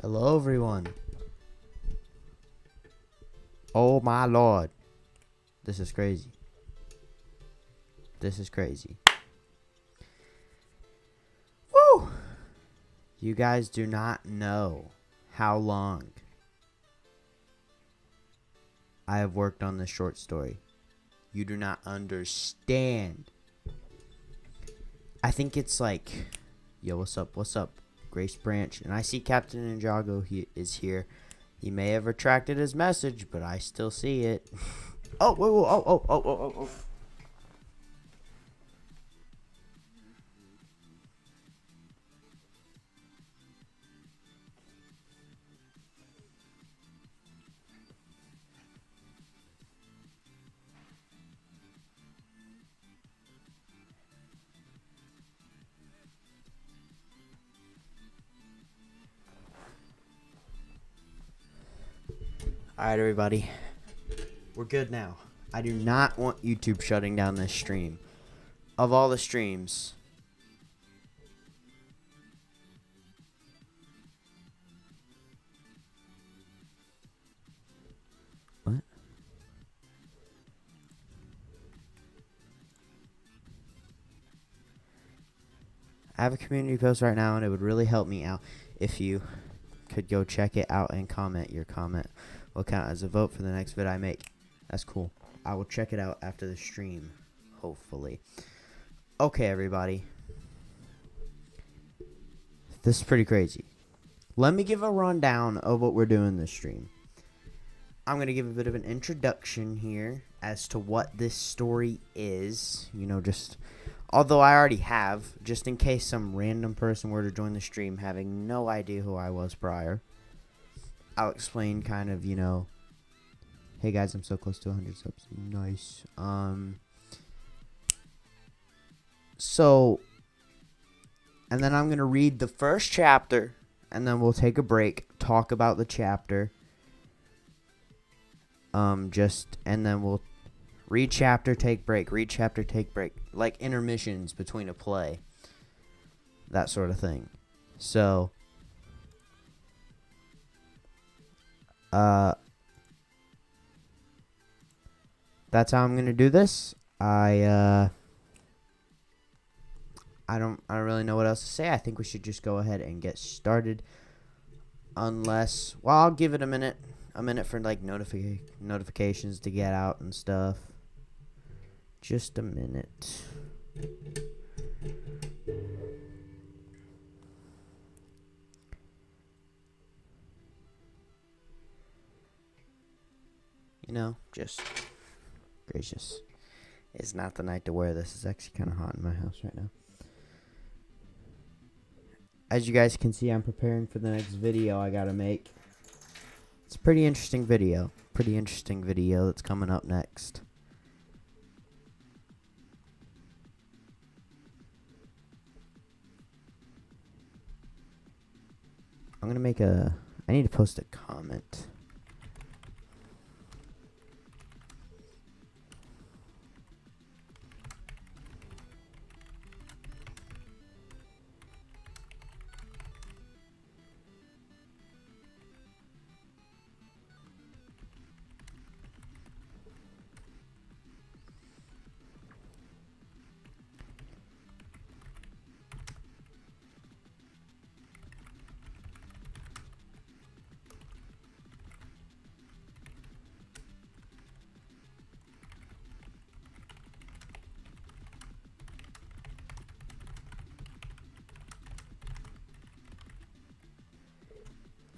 Hello, everyone. Oh my lord. This is crazy. This is crazy. Woo! You guys do not know how long I have worked on this short story. You do not understand. I think it's like, yo, what's up? What's up? Grace Branch. And I see Captain Ninjago is here. He may have retracted his message, but I still see it. Oh, whoa, whoa, oh. Alright, everybody. We're good now. I do not want YouTube shutting down this stream. Of all the streams, what? I have a community post right now, and it would really help me out if you could go check it out and comment. Your comment will count as a vote for the next vid I make. That's cool. I will check it out after the stream, hopefully. Okay, everybody. This is pretty crazy. Let me give a rundown of what we're doing this stream. I'm going to give a bit of an introduction here as to what this story is. You know, just, although I already have, just in case some random person were to join the stream having no idea who I was prior. I'll explain kind of, you know, hey guys, I'm so close to 100 subs. Nice. So, and then I'm going to read the first chapter, and then we'll take a break, talk about the chapter. And then we'll read chapter, take break, read chapter, take break. Like intermissions between a play. That sort of thing. So, that's how I'm going to do this. I don't really know what else to say. I think we should just go ahead and get started. Unless, well, I'll give it a minute for like notifications to get out and stuff. Just a minute. You know, just gracious. It's not the night to wear this. It's actually kind of hot in my house right now. As you guys can see, I'm preparing for the next video I gotta make. It's a pretty interesting video. That's coming up next. I'm gonna make I need to post a comment.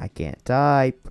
I can't type.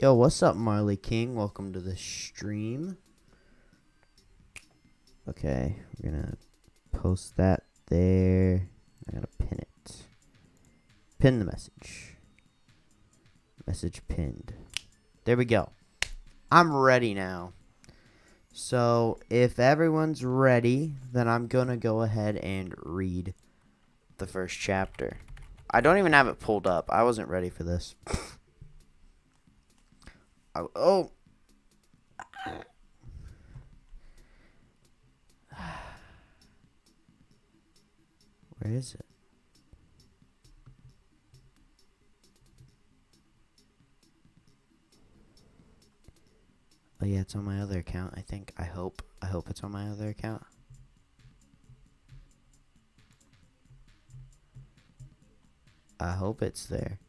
Yo, what's up, Marley King? Welcome to the stream. Okay, we're gonna post that there. I gotta pin it. Pin the message. Message pinned. There we go. I'm ready now. So, if everyone's ready, then I'm gonna go ahead and read the first chapter. I don't even have it pulled up. I wasn't ready for this. Oh. Where is it? Oh yeah, it's on my other account, I think. I hope it's on my other account. I hope it's there.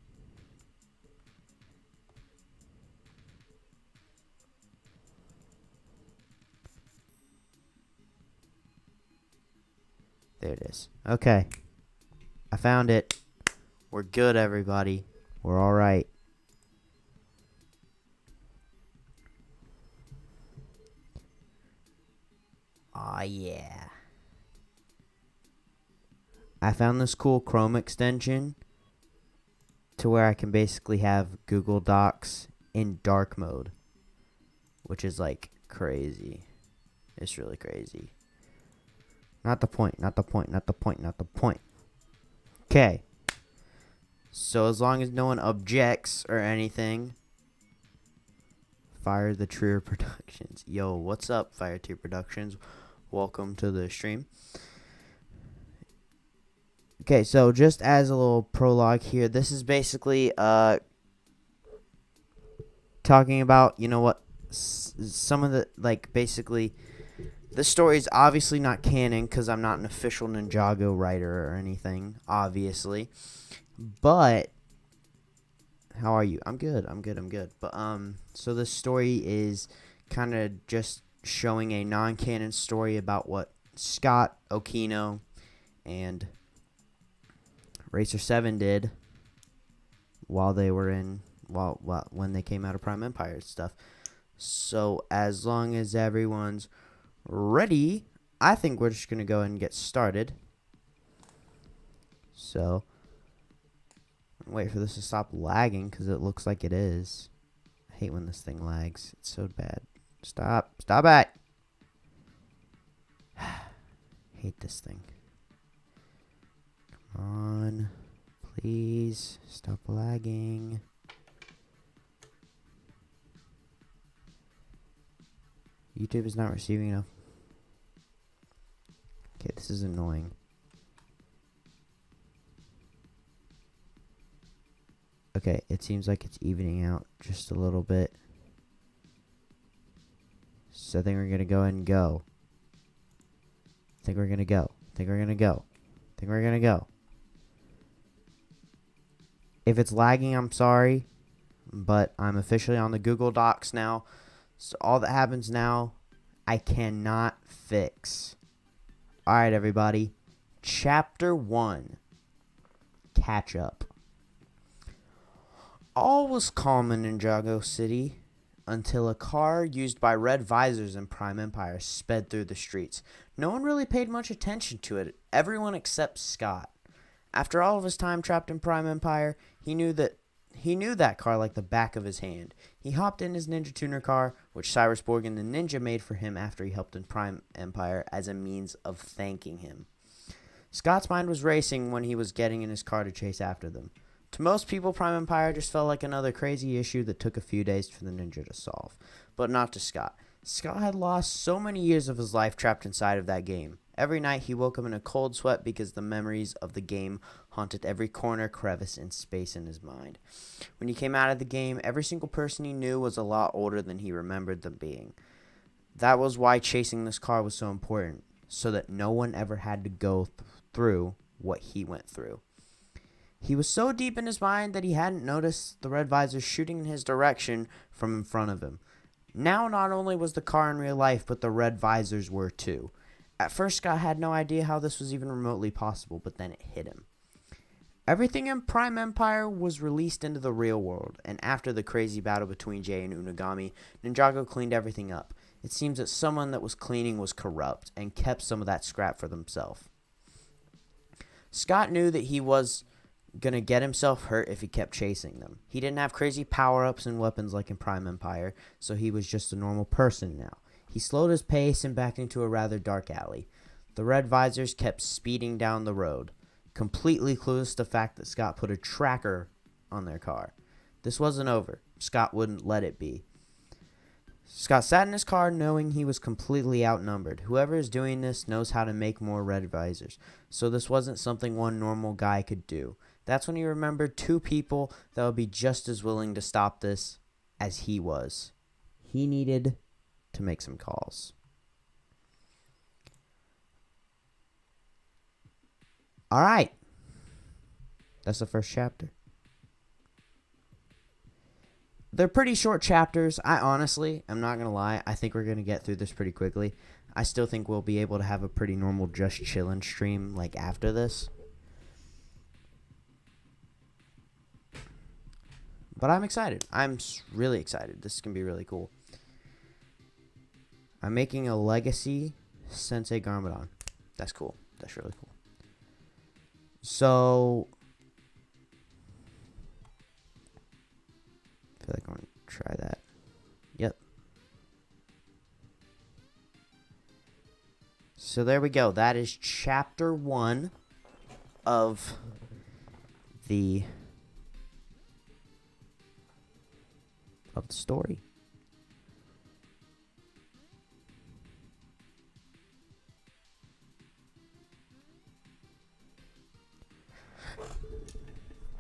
There it is. Okay. I found it. We're good, everybody. We're all right. Aw, yeah. I found this cool Chrome extension to where I can basically have Google Docs in dark mode, which is like crazy. It's really crazy. Not the point, not the point, not the point, not the point. Okay. So as long as no one objects or anything, Fire the Tree Productions. Yo, what's up, Fire Tree Productions? Welcome to the stream. Okay, so just as a little prologue here, this is basically talking about, you know what, some of the, like, basically, this story is obviously not canon because I'm not an official Ninjago writer or anything, obviously. But how are you? I'm good. But so this story is kind of just showing a non-canon story about what Scott, Okino, and Racer 7 did while they were in when they came out of Prime Empire stuff. So as long as everyone's ready, I think we're just gonna go ahead and get started. So wait for this to stop lagging because it looks like it is. I hate when this thing lags. It's so bad. Stop it. Hate this thing. Come on, please stop lagging. YouTube is not receiving enough. Okay, this is annoying. Okay, it seems like it's evening out just a little bit. So I think we're gonna go ahead and go. I think we're gonna go. If it's lagging, I'm sorry, but I'm officially on the Google Docs now. So all that happens now, I cannot fix. Alright, everybody. Chapter 1. Catch up. All was calm in Ninjago City until a car used by Red Visors in Prime Empire sped through the streets. No one really paid much attention to it, everyone except Scott. After all of his time trapped in Prime Empire, he knew that car like the back of his hand. He hopped in his Ninja Tuner car, which Cyrus Borg and the Ninja made for him after he helped in Prime Empire as a means of thanking him. Scott's mind was racing when he was getting in his car to chase after them. To most people, Prime Empire just felt like another crazy issue that took a few days for the Ninja to solve. But not to Scott. Scott had lost so many years of his life trapped inside of that game. Every night he woke up in a cold sweat because the memories of the game haunted every corner, crevice, and space in his mind. When he came out of the game, every single person he knew was a lot older than he remembered them being. That was why chasing this car was so important, so that no one ever had to go through what he went through. He was so deep in his mind that he hadn't noticed the Red Visors shooting in his direction from in front of him. Now not only was the car in real life, but the Red Visors were too. At first, Scott had no idea how this was even remotely possible, but then it hit him. Everything in Prime Empire was released into the real world, and after the crazy battle between Jay and Unagami, Ninjago cleaned everything up. It seems that someone that was cleaning was corrupt and kept some of that scrap for themselves. Scott knew that he was going to get himself hurt if he kept chasing them. He didn't have crazy power-ups and weapons like in Prime Empire, so he was just a normal person now. He slowed his pace and backed into a rather dark alley. The red visors kept speeding down the road, completely clueless to the fact that Scott put a tracker on their car. This wasn't over. Scott wouldn't let it be. Scott sat in his car knowing he was completely outnumbered. Whoever is doing this knows how to make more red visors, so this wasn't something one normal guy could do. That's when he remembered two people that would be just as willing to stop this as he was. He needed to make some calls. Alright. That's the first chapter. They're pretty short chapters. I honestly, I'm not going to lie, I think we're going to get through this pretty quickly. I still think we'll be able to have a pretty normal just chillin' stream like after this. But I'm excited. I'm really excited. This is going to be really cool. I'm making a Legacy Sensei Garmadon. That's cool. That's really cool. So I feel like I'm going to try that. Yep. So there we go. That is chapter 1 of the story.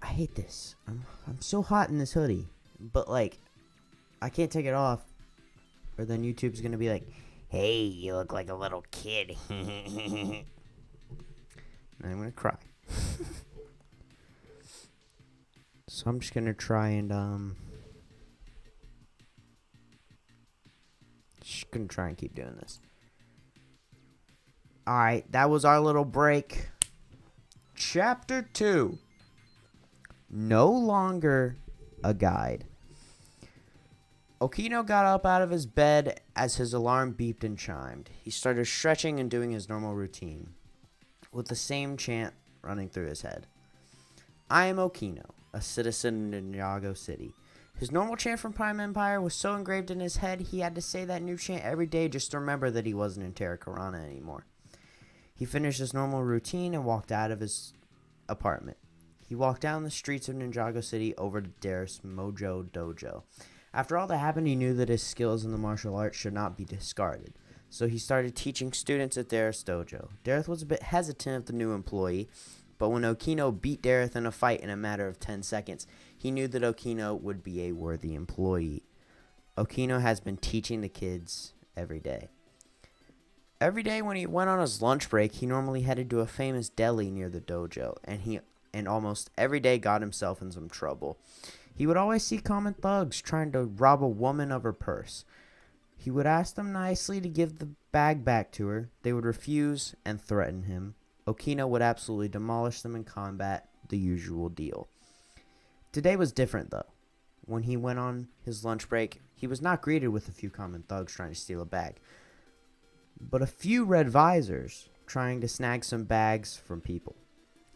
I hate this. I'm so hot in this hoodie. But, like, I can't take it off, or then YouTube's gonna be like, hey, you look like a little kid. And I'm gonna cry. So I'm just gonna try and, keep doing this. Alright, that was our little break. Chapter 2. No longer a guide. Okino got up out of his bed as his alarm beeped and chimed. He started stretching and doing his normal routine, with the same chant running through his head. I am Okino, a citizen in Ninjago City. His normal chant from Prime Empire was so engraved in his head he had to say that new chant every day just to remember that he wasn't in Terra Karana anymore. He finished his normal routine and walked out of his apartment. He walked down the streets of Ninjago City over to Dareth's Mojo Dojo. After all that happened, he knew that his skills in the martial arts should not be discarded, so he started teaching students at Dareth's dojo. Dareth was a bit hesitant of the new employee, but when Okino beat Dareth in a fight in a matter of 10 seconds, he knew that Okino would be a worthy employee. Okino has been teaching the kids every day. Every day when he went on his lunch break, he normally headed to a famous deli near the dojo, and almost every day got himself in some trouble. He would always see common thugs trying to rob a woman of her purse. He would ask them nicely to give the bag back to her. They would refuse and threaten him. Okino would absolutely demolish them in combat, the usual deal. Today was different, though. When he went on his lunch break, he was not greeted with a few common thugs trying to steal a bag, but a few red visors trying to snag some bags from people.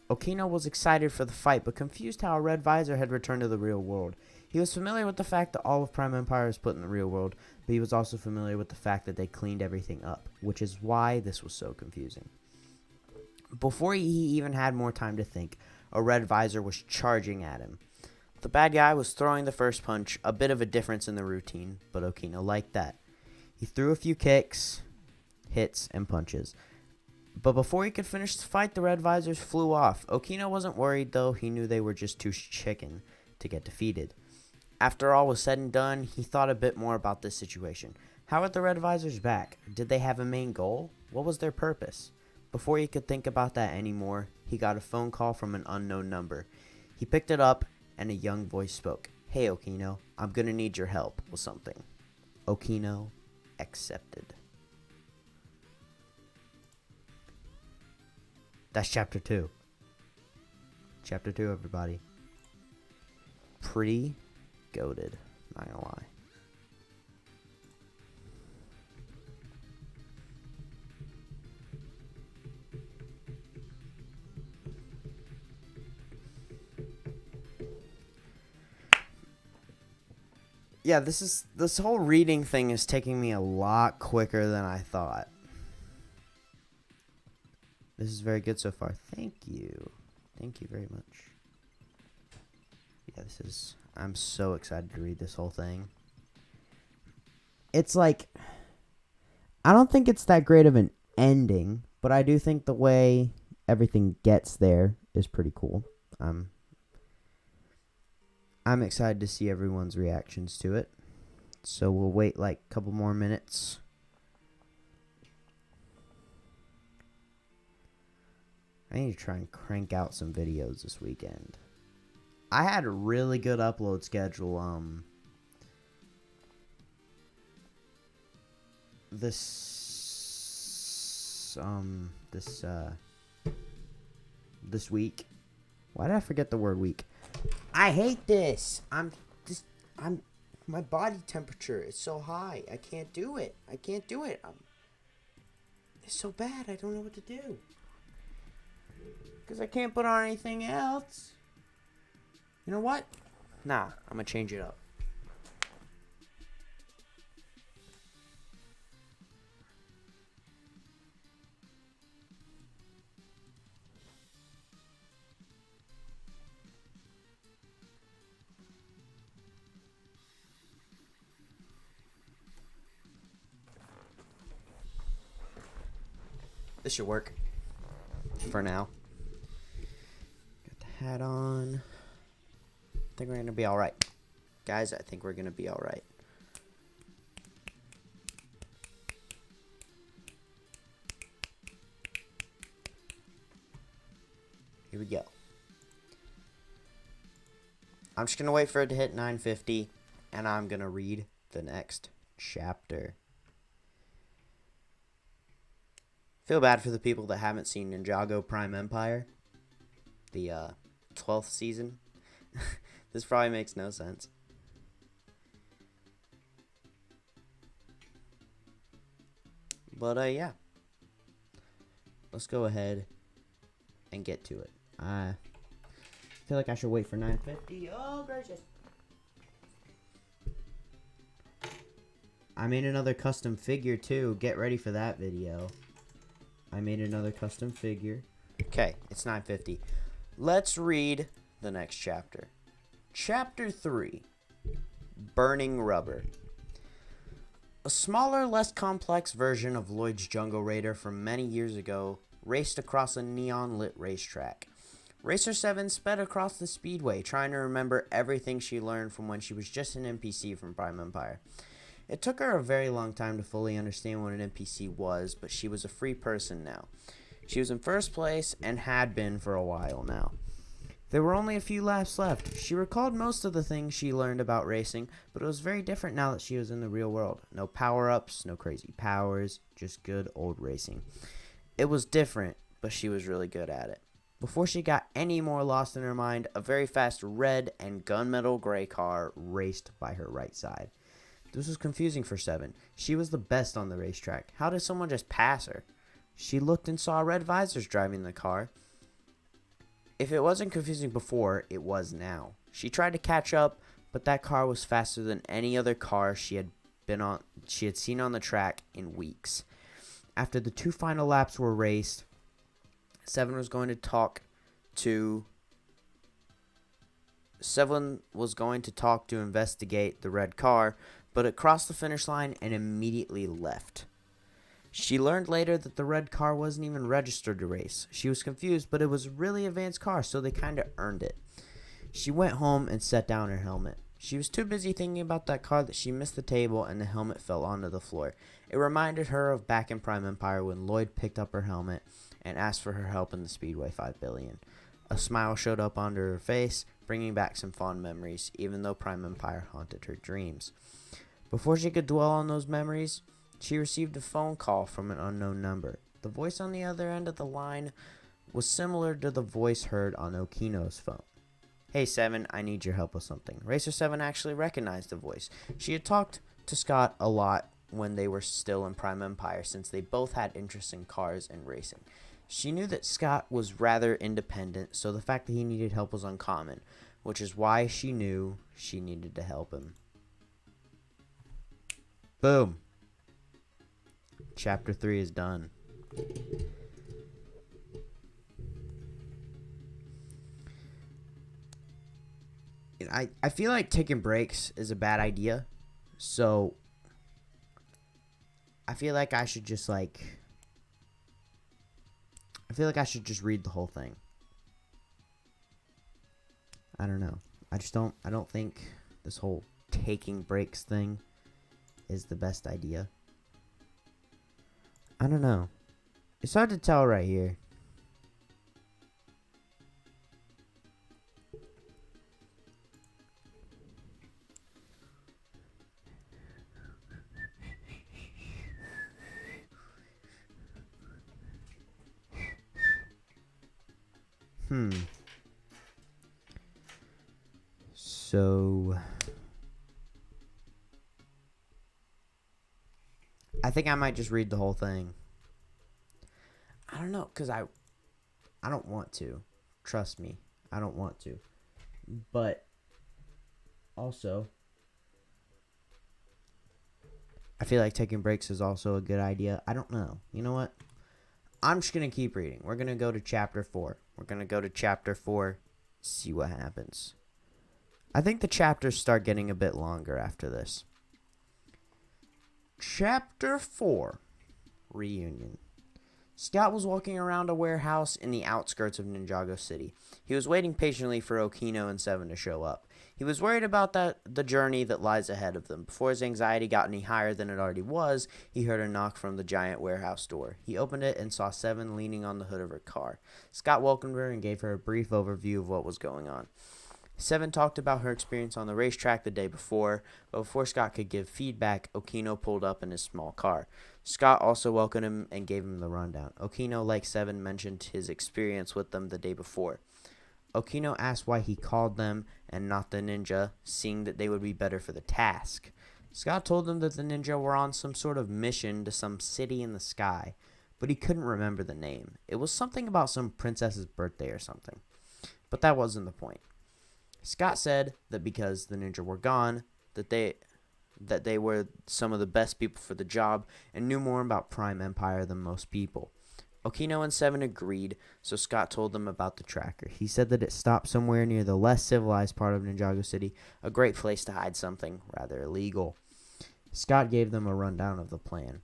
Okino was excited for the fight, but confused how a red visor had returned to the real world. He was familiar with the fact that all of Prime Empire is put in the real world, but he was also familiar with the fact that they cleaned everything up, which is why this was so confusing. Before he even had more time to think, a red visor was charging at him. The bad guy was throwing the first punch, a bit of a difference in the routine, but Okino liked that. He threw a few kicks, hits, and punches. But before he could finish the fight, the red visors flew off. Okino wasn't worried, though. He knew they were just too chicken to get defeated. After all was said and done, he thought a bit more about this situation. How were the red visors back? Did they have a main goal? What was their purpose? Before he could think about that anymore, he got a phone call from an unknown number. He picked it up, and a young voice spoke. Hey, Okino, I'm gonna need your help with something. Okino accepted. That's chapter 2. Chapter 2, everybody. Pretty goated. Not gonna lie. Yeah, this whole reading thing is taking me a lot quicker than I thought. This is very good so far. Thank you. Thank you very much. Yeah, I'm so excited to read this whole thing. It's like, I don't think it's that great of an ending, but I do think the way everything gets there is pretty cool. I'm excited to see everyone's reactions to it. So we'll wait like a couple more minutes. I need to try and crank out some videos this weekend. I had a really good upload schedule. This week. Why did I forget the word week? I hate this. My body temperature is so high. I can't do it. It's so bad. I don't know what to do. Because I can't put on anything else. You know what? Nah, I'm going to change it up. This should work. For now. Got the hat on. I think we're going to be alright. Guys, I think we're going to be alright. Here we go. I'm just going to wait for it to hit 9:50, and I'm going to read the next chapter. Feel bad for the people that haven't seen Ninjago Prime Empire, the 12th season. This probably makes no sense. But yeah, let's go ahead and get to it. I feel like I should wait for 9:50. Oh gracious! I made another custom figure too. Get ready for that video. I made another custom figure. Okay, it's 9:50. Let's read the next chapter. Chapter 3. Burning Rubber. A smaller, less complex version of Lloyd's Jungle Raider from many years ago raced across a neon-lit racetrack. Racer 7 sped across the speedway, trying to remember everything she learned from when she was just an NPC from Prime Empire. It took her a very long time to fully understand what an NPC was, but she was a free person now. She was in first place and had been for a while now. There were only a few laps left. She recalled most of the things she learned about racing, but it was very different now that she was in the real world. No power-ups, no crazy powers, just good old racing. It was different, but she was really good at it. Before she got any more lost in her mind, a very fast red and gunmetal gray car raced by her right side. This was confusing for Seven. She was the best on the racetrack. How did someone just pass her? She looked and saw red visors driving the car. If it wasn't confusing before, it was now. She tried to catch up, but that car was faster than any other car she had seen on the track in weeks. After the 2 final laps were raced, Seven was going to investigate the red car, but it crossed the finish line and immediately left. She learned later that the red car wasn't even registered to race. She was confused, but it was a really advanced car, so they kind of earned it. She went home and set down her helmet. She was too busy thinking about that car that she missed the table and the helmet fell onto the floor. It reminded her of back in Prime Empire when Lloyd picked up her helmet and asked for her help in the Speedway 5 billion. A smile showed up onto her face, bringing back some fond memories, even though Prime Empire haunted her dreams. Before she could dwell on those memories, she received a phone call from an unknown number. The voice on the other end of the line was similar to the voice heard on Okino's phone. "Hey, Seven, I need your help with something." Racer 7 actually recognized the voice. She had talked to Scott a lot when they were still in Prime Empire, since they both had interest in cars and racing. She knew that Scott was rather independent, so the fact that he needed help was uncommon, which is why she knew she needed to help him. Boom. Chapter 3 is done. I feel like taking breaks is a bad idea, so I feel like I should just read the whole thing. I don't know. I don't think this whole taking breaks thing is the best idea. I don't know. It's hard to tell right here. So I think I might just read the whole thing. I don't know, because I don't want to. Trust me, I don't want to. But also, I feel like taking breaks is also a good idea. I don't know. You know what? I'm just going to keep reading. We're going to go to chapter 4. See what happens. I think the chapters start getting a bit longer after this. Chapter 4, Reunion. Scott was walking around a warehouse in the outskirts of Ninjago City. He was waiting patiently for Okino and Seven to show up. He was worried about the journey that lies ahead of them. Before his anxiety got any higher than it already was, he heard a knock from the giant warehouse door. He opened it and saw Seven leaning on the hood of her car. Scott welcomed her and gave her a brief overview of what was going on. Seven talked about her experience on the racetrack the day before, but before Scott could give feedback, Okino pulled up in his small car. Scott also welcomed him and gave him the rundown. Okino, like Seven, mentioned his experience with them the day before. Okino asked why he called them and not the ninja, seeing that they would be better for the task. Scott told them that the ninja were on some sort of mission to some city in the sky, but he couldn't remember the name. It was something about some princess's birthday or something. But that wasn't the point. Scott said that because the ninja were gone, that they were some of the best people for the job and knew more about Prime Empire than most people. Okino and Seven agreed, so Scott told them about the tracker. He said that it stopped somewhere near the less civilized part of Ninjago City, a great place to hide something rather illegal. Scott gave them a rundown of the plan.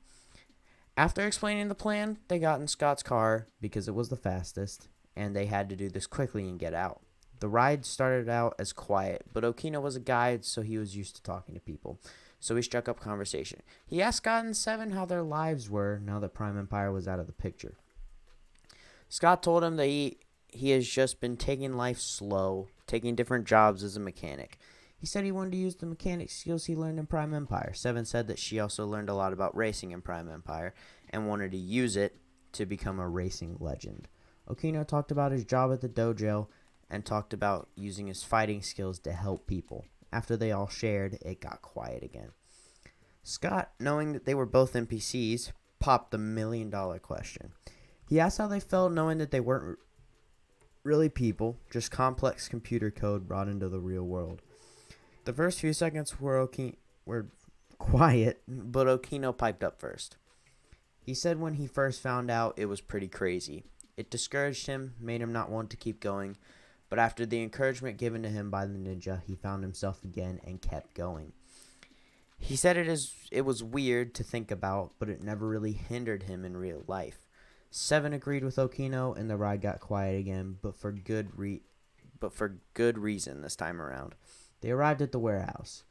After explaining the plan, they got in Scott's car because it was the fastest, and they had to do this quickly and get out. The ride started out as quiet, but Okino was a guide, so he was used to talking to people. So he struck up conversation. He asked Scott and Seven how their lives were now that Prime Empire was out of the picture. Scott told him that he has just been taking life slow, taking different jobs as a mechanic. He said he wanted to use the mechanic skills he learned in Prime Empire. Seven said that she also learned a lot about racing in Prime Empire and wanted to use it to become a racing legend. Okino talked about his job at the dojo and talked about using his fighting skills to help people. After they all shared, it got quiet again. Scott, knowing that they were both NPCs, popped the million-dollar question. He asked how they felt knowing that they weren't really people, just complex computer code brought into the real world. The first few seconds were quiet, but Okino piped up first. He said when he first found out, it was pretty crazy. It discouraged him, made him not want to keep going, but after the encouragement given to him by the ninja, he found himself again and kept going. He said it was weird to think about, but it never really hindered him in real life. Seven agreed with Okino, and the ride got quiet again, but for good reason this time around. They arrived at the warehouse,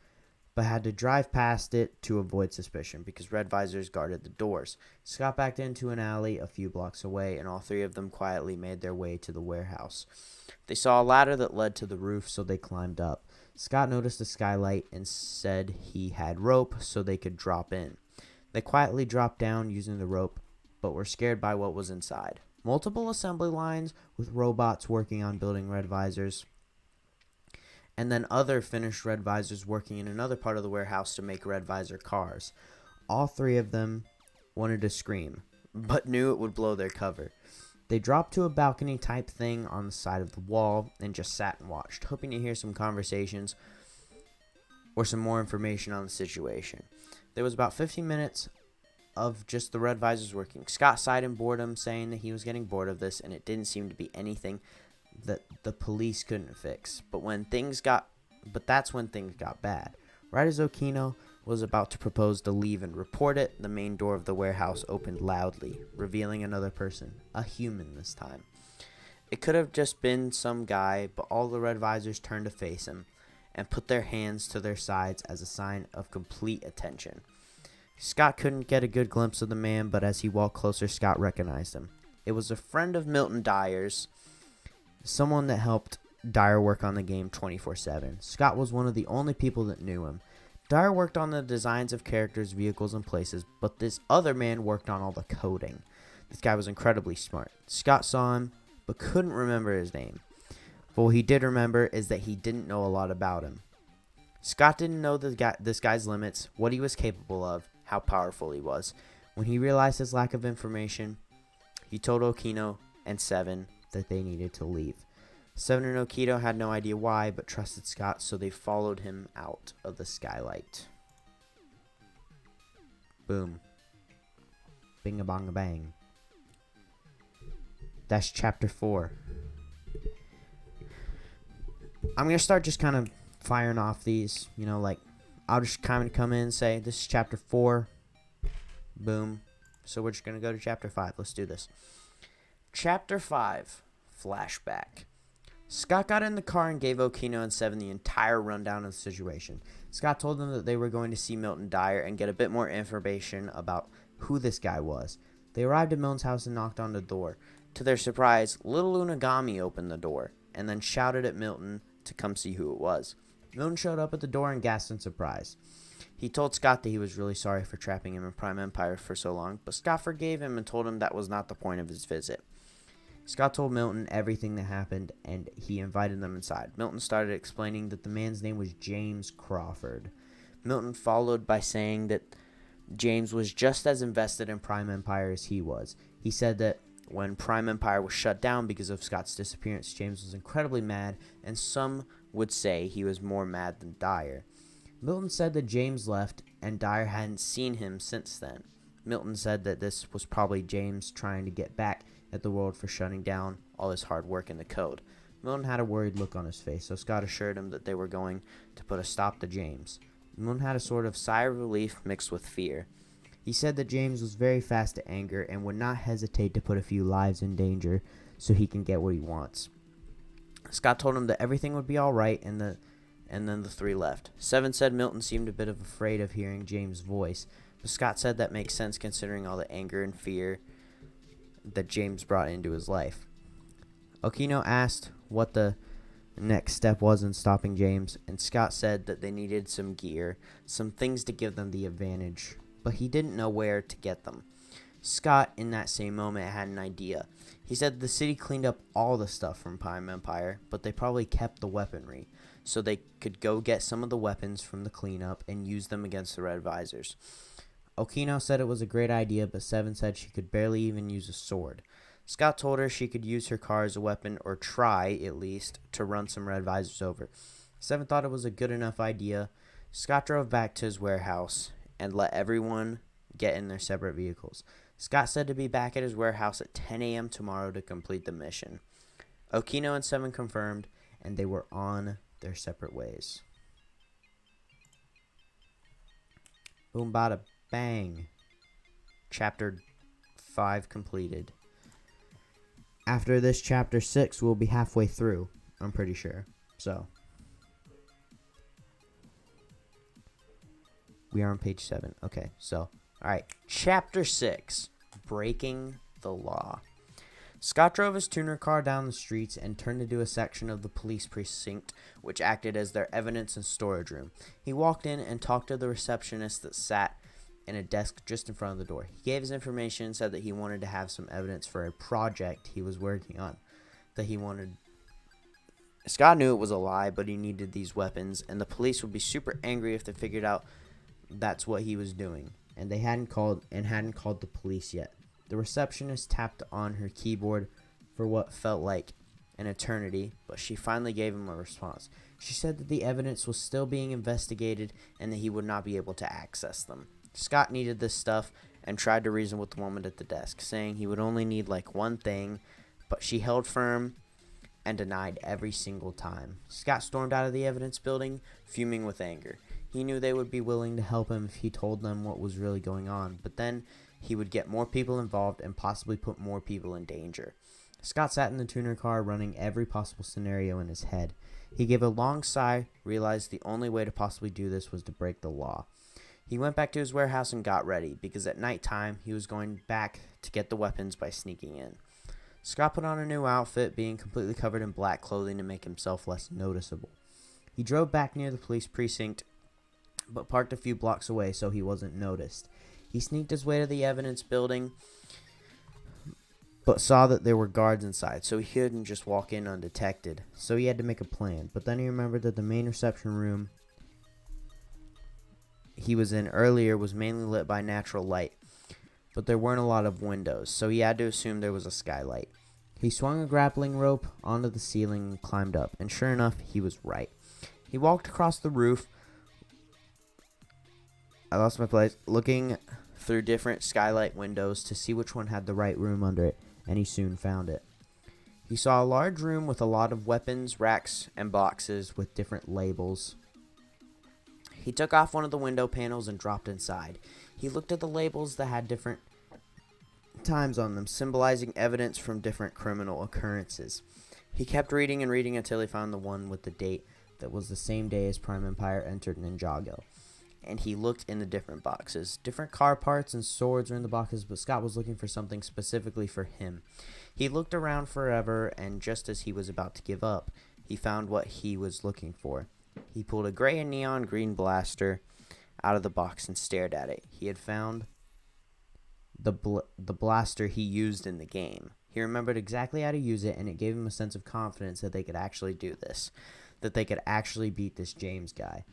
but had to drive past it to avoid suspicion because red visors guarded the doors. Scott backed into an alley a few blocks away, and all three of them quietly made their way to the warehouse. They saw a ladder that led to the roof, so they climbed up. Scott noticed a skylight and said he had rope so they could drop in. They quietly dropped down using the rope, but were scared by what was inside. multiple assembly lines with robots working on building red visors, and then other finished red visors working in another part of the warehouse to make red visor cars. All three of them wanted to scream, but knew it would blow their cover. They dropped to a balcony type thing on the side of the wall and just sat and watched, hoping to hear some conversations or some more information on the situation. There was about 15 minutes of just the red visors working. Scott sighed in boredom, saying that he was getting bored of this and it didn't seem to be anything that the police couldn't fix. But that's when things got bad. Right as Okino was about to propose to leave and report it, the main door of the warehouse opened loudly, revealing another person, a human this time. It could have just been some guy, but all the red visors turned to face him and put their hands to their sides as a sign of complete attention. Scott couldn't get a good glimpse of the man, but as he walked closer, Scott recognized him. It was a friend of Milton Dyer's, someone that helped Dyer work on the game 24/7. Scott was one of the only people that knew him. Dyer worked on the designs of characters, vehicles, and places, but this other man worked on all the coding. This guy was incredibly smart. Scott saw him, but couldn't remember his name. But what he did remember is that he didn't know a lot about him. Scott didn't know this guy's limits, what he was capable of, how powerful he was. When he realized his lack of information, he told Okino and Seven that they needed to leave. Seven and Okino had no idea why, but trusted Scott, so they followed him out of the skylight. Boom. Bing-a-bong-a-bang. That's chapter 4. I'm going to start just kind of firing off these, I'll just kind of come in and say, this is chapter 4. Boom. So we're just going to go to chapter 5. Let's do this. Chapter 5, Flashback. Scott got in the car and gave Okino and Seven the entire rundown of the situation. Scott told them that they were going to see Milton Dyer and get a bit more information about who this guy was. They arrived at Milton's house and knocked on the door. To their surprise, little Unagami opened the door and then shouted at Milton to come see who it was. Milton showed up at the door and gasped in surprise. He told Scott that he was really sorry for trapping him in Prime Empire for so long, but Scott forgave him and told him that was not the point of his visit. Scott told Milton everything that happened, and he invited them inside. Milton started explaining that the man's name was James Crawford. Milton followed by saying that James was just as invested in Prime Empire as he was. He said that when Prime Empire was shut down because of Scott's disappearance, James was incredibly mad, and some would say he was more mad than Dyer. Milton said that James left, and Dyer hadn't seen him since then. Milton said that this was probably James trying to get back at the world for shutting down all his hard work in the code. Milton had a worried look on his face, so Scott assured him that they were going to put a stop to James. Milton had a sort of sigh of relief mixed with fear. He said that James was very fast to anger and would not hesitate to put a few lives in danger so he can get what he wants. Scott told him that everything would be alright, and then the three left. Seven said Milton seemed a bit afraid of hearing James' voice, but Scott said that makes sense considering all the anger and fear that James brought into his life. Okino asked what the next step was in stopping James, and Scott said that they needed some gear, some things to give them the advantage, but he didn't know where to get them. Scott, in that same moment, had an idea. He said the city cleaned up all the stuff from Prime Empire, but they probably kept the weaponry, so they could go get some of the weapons from the cleanup and use them against the Red Visors. Okino said it was a great idea, but Seven said she could barely even use a sword. Scott told her she could use her car as a weapon, or try, at least, to run some Red Visors over. Seven thought it was a good enough idea. Scott drove back to his warehouse and let everyone get in their separate vehicles. Scott said to be back at his warehouse at 10 a.m. tomorrow to complete the mission. Okino and Seven confirmed, and they were on their separate ways. Boom, bada, bang. Chapter 5 completed. After this, chapter 6 will be halfway through, I'm pretty sure. So, we are on page 7. Okay, so, alright. Chapter 6, Breaking the Law. Scott drove his tuner car down the streets and turned into a section of the police precinct, which acted as their evidence and storage room. He walked in and talked to the receptionist that sat in a desk just in front of the door. He gave his information and said that he wanted to have some evidence for a project he was working on. Scott knew it was a lie, but he needed these weapons, and the police would be super angry if they figured out that's what he was doing, and they hadn't called the police yet. The receptionist tapped on her keyboard for what felt like an eternity, but she finally gave him a response. She said that the evidence was still being investigated and that he would not be able to access them. Scott needed this stuff and tried to reason with the woman at the desk, saying he would only need like one thing, but she held firm and denied every single time. Scott stormed out of the evidence building, fuming with anger. He knew they would be willing to help him if he told them what was really going on, but then he would get more people involved and possibly put more people in danger. Scott sat in the tuner car, running every possible scenario in his head. He gave a long sigh, realized the only way to possibly do this was to break the law. He went back to his warehouse and got ready, because at night time he was going back to get the weapons by sneaking in. Scott put on a new outfit, being completely covered in black clothing to make himself less noticeable. He drove back near the police precinct, but parked a few blocks away so he wasn't noticed. He sneaked his way to the evidence building, but saw that there were guards inside, so he couldn't just walk in undetected. So he had to make a plan, but then he remembered that the main reception room he was in earlier was mainly lit by natural light, but there weren't a lot of windows, so he had to assume there was a skylight. He swung a grappling rope onto the ceiling and climbed up, and sure enough, he was right. He walked across the roof, looking through different skylight windows to see which one had the right room under it, and he soon found it. He saw a large room with a lot of weapons, racks, and boxes with different labels. He took off one of the window panels and dropped inside. He looked at the labels that had different times on them, symbolizing evidence from different criminal occurrences. He kept reading and reading until he found the one with the date that was the same day as Prime Empire entered Ninjago. And he looked in the different boxes. Different car parts and swords were in the boxes, but Scott was looking for something specifically for him. He looked around forever, and just as he was about to give up, he found what he was looking for. He pulled a gray and neon green blaster out of the box and stared at it. He had found the blaster he used in the game. He remembered exactly how to use it, and it gave him a sense of confidence that they could actually do this, that they could actually beat this James guy.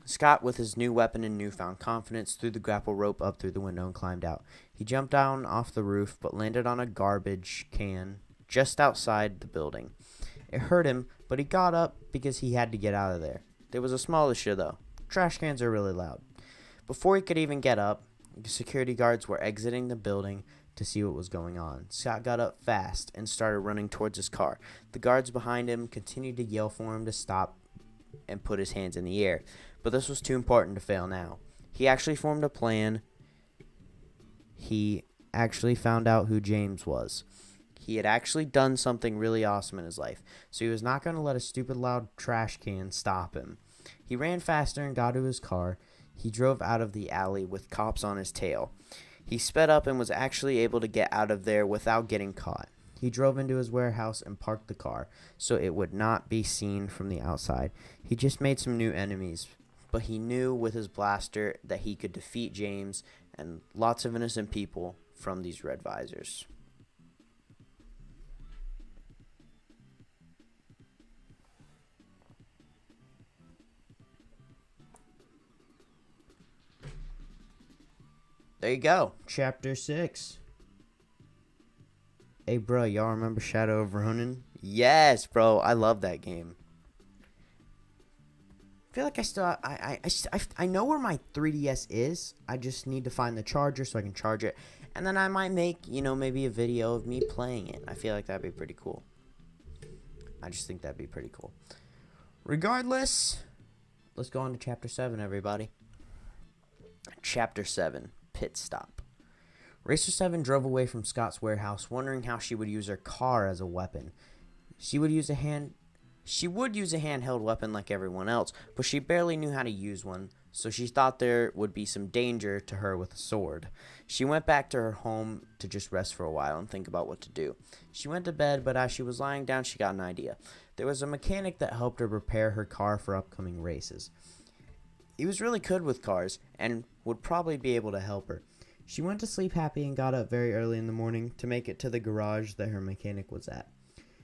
Scott, with his new weapon and newfound confidence, threw the grapple rope up through the window and climbed out. He jumped down off the roof, but landed on a garbage can just outside the building. It hurt him, but he got up because he had to get out of there. There was a small issue, though. Trash cans are really loud. Before he could even get up, the security guards were exiting the building to see what was going on. Scott got up fast and started running towards his car. The guards behind him continued to yell for him to stop and put his hands in the air, but this was too important to fail now. He actually formed a plan. He actually found out who James was. He had actually done something really awesome in his life, so he was not going to let a stupid loud trash can stop him. He ran faster and got to his car. He drove out of the alley with cops on his tail. He sped up and was actually able to get out of there without getting caught. He drove into his warehouse and parked the car so it would not be seen from the outside. He just made some new enemies, but he knew with his blaster that he could defeat James and lots of innocent people from these red visors. There you go. Chapter 6. Hey, bro, y'all remember Shadow of Ronin? Yes, bro. I love that game. I feel like I know where my 3DS is. I just need to find the charger so I can charge it. And then I might make, maybe a video of me playing it. I feel like that'd be pretty cool. I just think that'd be pretty cool. Regardless, let's go on to Chapter 7, everybody. Chapter 7. Pit Stop. Racer 7 drove away from Scott's warehouse, wondering how she would use her car as a weapon. She would use a handheld weapon like everyone else, but she barely knew how to use one, so she thought there would be some danger to her with a sword. She went back to her home to just rest for a while and think about what to do. She went to bed, but as she was lying down, she got an idea. There was a mechanic that helped her repair her car for upcoming races. He was really good with cars, and would probably be able to help her. She went to sleep happy and got up very early in the morning to make it to the garage that her mechanic was at.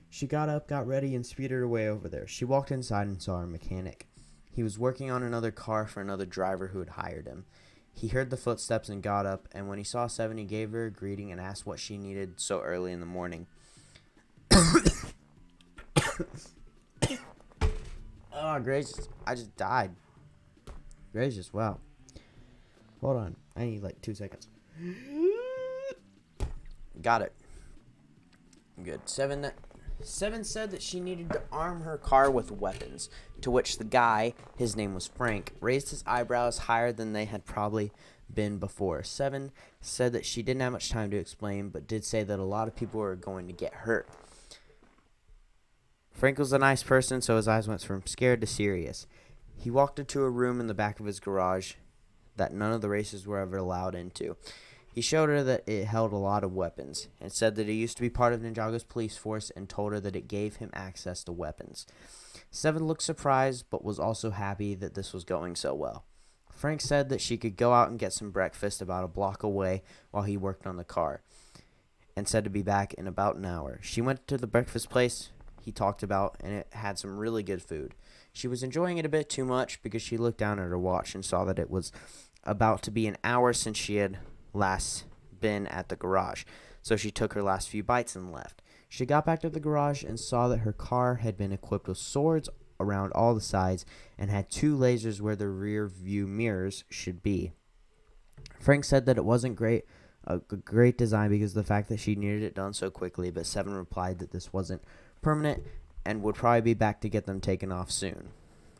She got up, got ready, and speeded her way over there. She walked inside and saw her mechanic. He was working on another car for another driver who had hired him. He heard the footsteps and got up, and when he saw Seven, he gave her a greeting and asked what she needed so early in the morning. Oh, gracious. I just died. Gracious, wow. Hold on. I need like 2 seconds. Got it. Good. Seven said that she needed to arm her car with weapons, to which the guy, his name was Frank, raised his eyebrows higher than they had probably been before. Seven said that she didn't have much time to explain, but did say that a lot of people were going to get hurt. Frank was a nice person, so his eyes went from scared to serious. He walked into a room in the back of his garage that none of the racers were ever allowed into. He showed her that it held a lot of weapons and said that he used to be part of Ninjago's police force and told her that it gave him access to weapons. Seven looked surprised but was also happy that this was going so well. Frank said that she could go out and get some breakfast about a block away while he worked on the car and said to be back in about an hour. She went to the breakfast place he talked about, and it had some really good food. She was enjoying it a bit too much because she looked down at her watch and saw that it was about to be an hour since she had last been at the garage, so she took her last few bites and left. She got back to the garage and saw that her car had been equipped with swords around all the sides and had 2 lasers where the rear view mirrors should be. Frank said that it wasn't a great design because of the fact that she needed it done so quickly, but Seven replied that this wasn't permanent and would probably be back to get them taken off soon.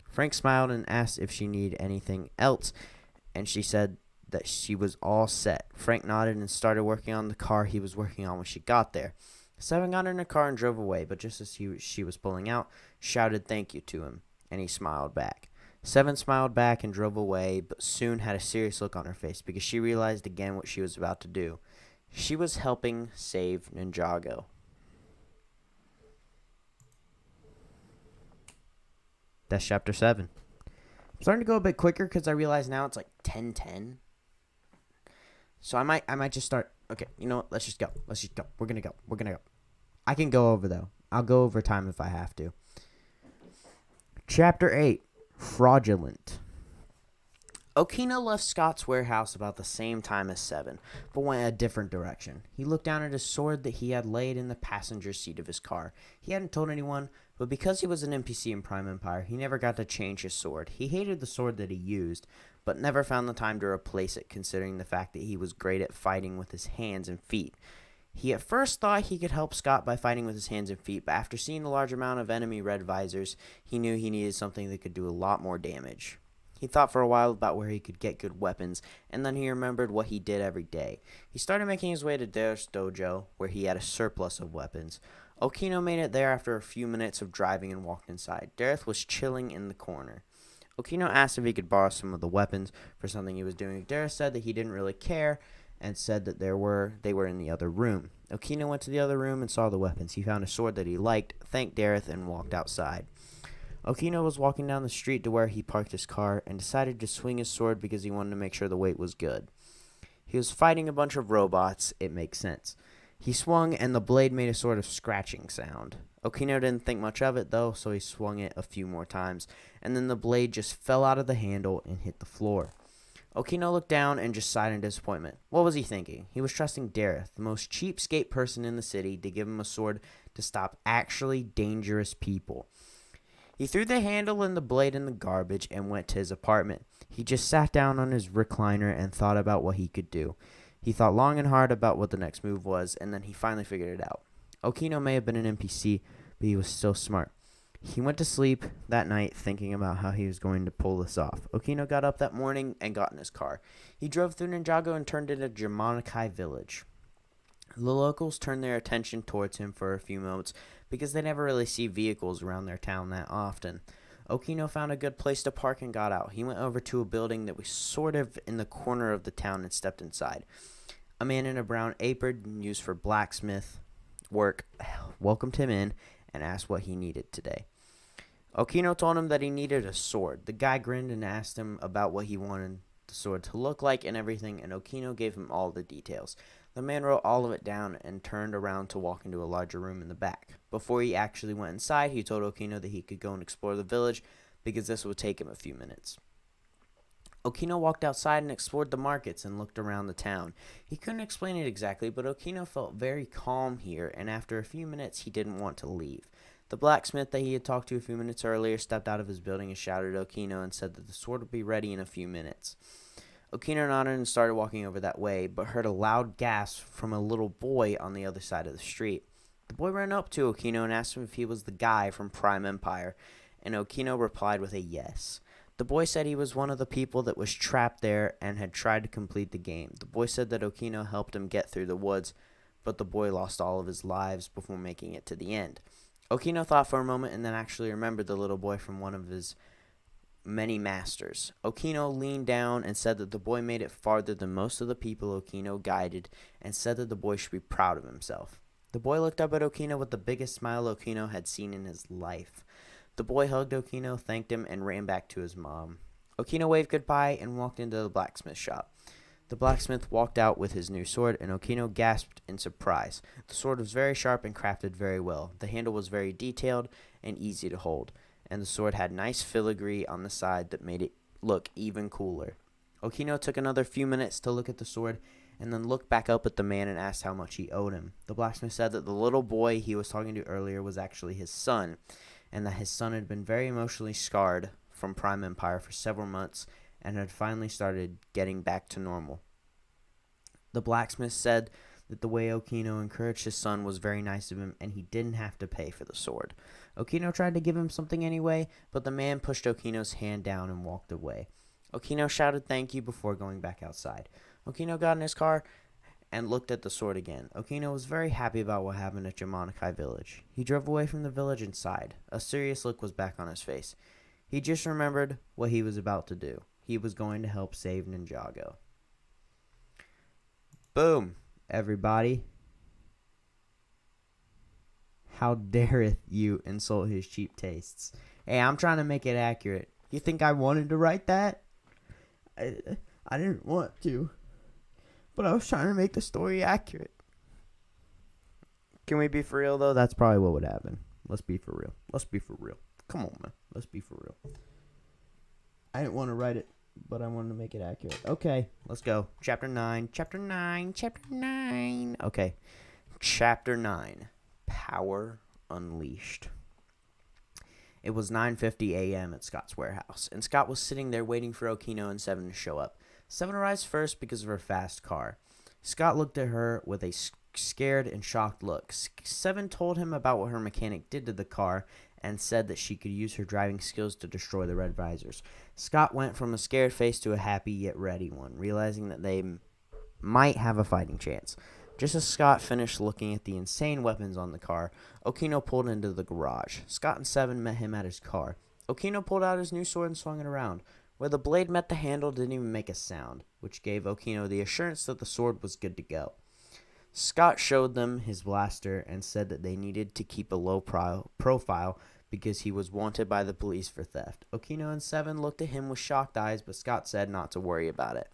Frank smiled and asked if she needed anything else, and she said that she was all set. Frank nodded and started working on the car he was working on when she got there. Seven got in her car and drove away, but just as she was pulling out, shouted thank you to him, and he smiled back. Seven smiled back and drove away, but soon had a serious look on her face because she realized again what she was about to do. She was helping save Ninjago. That's chapter 7. I'm starting to go a bit quicker because I realize now it's like 10:10. So I might just start. Okay, you know what? Let's just go. We're gonna go. I can go over though. I'll go over time if I have to. Chapter 8. Fraudulent. Okino left Scott's warehouse about the same time as Seven, but went a different direction. He looked down at his sword that he had laid in the passenger seat of his car. He hadn't told anyone, but because he was an NPC in Prime Empire, he never got to change his sword. He hated the sword that he used, but never found the time to replace it, considering the fact that he was great at fighting with his hands and feet. He at first thought he could help Scott by fighting with his hands and feet, but after seeing the large amount of enemy red visors, he knew he needed something that could do a lot more damage. He thought for a while about where he could get good weapons, and then he remembered what he did every day. He started making his way to Dareth's dojo, where he had a surplus of weapons. Okino made it there after a few minutes of driving and walked inside. Dareth was chilling in the corner. Okino asked if he could borrow some of the weapons for something he was doing. Dareth said that he didn't really care, and said that they were in the other room. Okino went to the other room and saw the weapons. He found a sword that he liked, thanked Dareth, and walked outside. Okino was walking down the street to where he parked his car and decided to swing his sword because he wanted to make sure the weight was good. He was fighting a bunch of robots. It makes sense. He swung and the blade made a sort of scratching sound. Okino didn't think much of it though, so he swung it a few more times, and then the blade just fell out of the handle and hit the floor. Okino looked down and just sighed in disappointment. What was he thinking? He was trusting Dareth, the most cheapskate person in the city, to give him a sword to stop actually dangerous people. He threw the handle and the blade in the garbage and went to his apartment. He just sat down on his recliner and thought about what he could do. He thought long and hard about what the next move was, and then he finally figured it out. Okino may have been an NPC, but he was still smart. He went to sleep that night thinking about how he was going to pull this off. Okino got up that morning and got in his car. He drove through Ninjago and turned into Jamonikai village. The locals turned their attention towards him for a few moments because they never really see vehicles around their town that often. Okino found a good place to park and got out. He went over to a building that was sort of in the corner of the town and stepped inside. A man in a brown apron used for blacksmith work welcomed him in and asked what he needed today. Okino told him that he needed a sword. The guy grinned and asked him about what he wanted the sword to look like and everything, and Okino gave him all the details. The man wrote all of it down and turned around to walk into a larger room in the back. Before he actually went inside, he told Okino that he could go and explore the village because this would take him a few minutes. Okino walked outside and explored the markets and looked around the town. He couldn't explain it exactly, but Okino felt very calm here, and after a few minutes he didn't want to leave. The blacksmith that he had talked to a few minutes earlier stepped out of his building and shouted at Okino and said that the sword would be ready in a few minutes. Okino nodded and started walking over that way, but heard a loud gasp from a little boy on the other side of the street. The boy ran up to Okino and asked him if he was the guy from Prime Empire, and Okino replied with a yes. The boy said he was one of the people that was trapped there and had tried to complete the game. The boy said that Okino helped him get through the woods, but the boy lost all of his lives before making it to the end. Okino thought for a moment and then actually remembered the little boy from one of his many masters. Okino leaned down and said that the boy made it farther than most of the people Okino guided and said that the boy should be proud of himself. The boy looked up at Okino with the biggest smile Okino had seen in his life. The boy hugged Okino, thanked him, and ran back to his mom. Okino waved goodbye and walked into the blacksmith shop. The blacksmith walked out with his new sword, and Okino gasped in surprise. The sword was very sharp and crafted very well. The handle was very detailed and easy to hold, and the sword had nice filigree on the side that made it look even cooler. Okino took another few minutes to look at the sword, and then looked back up at the man and asked how much he owed him. The blacksmith said that the little boy he was talking to earlier was actually his son, and that his son had been very emotionally scarred from Prime Empire for several months and had finally started getting back to normal. The blacksmith said that the way Okino encouraged his son was very nice of him and he didn't have to pay for the sword. Okino tried to give him something anyway, but the man pushed Okino's hand down and walked away. Okino shouted thank you before going back outside. Okino got in his car and looked at the sword again. Okino was very happy about what happened at Yamanakai village. He drove away from the village and sighed. A serious look was back on his face. He just remembered what he was about to do. He was going to help save Ninjago. Boom, everybody. How dareth you insult his cheap tastes? Hey, I'm trying to make it accurate. You think I wanted to write that? I didn't want to. But I was trying to make the story accurate. Can we be for real, though? That's probably what would happen. Let's be for real. Let's be for real. Come on, man. Let's be for real. I didn't want to write it, but I wanted to make it accurate. Okay, let's go. Chapter 9. Chapter 9. Chapter 9. Okay. Chapter 9. Power Unleashed. It was 9:50 a.m. at Scott's warehouse, and Scott was sitting there waiting for Okino and Seven to show up. Seven arrives first because of her fast car. Scott looked at her with a scared and shocked look. Seven told him about what her mechanic did to the car and said that she could use her driving skills to destroy the red visors. Scott went from a scared face to a happy yet ready one, realizing that they might have a fighting chance. Just as Scott finished looking at the insane weapons on the car, Okino pulled into the garage. Scott and Seven met him at his car. Okino pulled out his new sword and swung it around. Where the blade met the handle didn't even make a sound, which gave Okino the assurance that the sword was good to go. Scott showed them his blaster and said that they needed to keep a low profile because he was wanted by the police for theft. Okino and Seven looked at him with shocked eyes, but Scott said not to worry about it.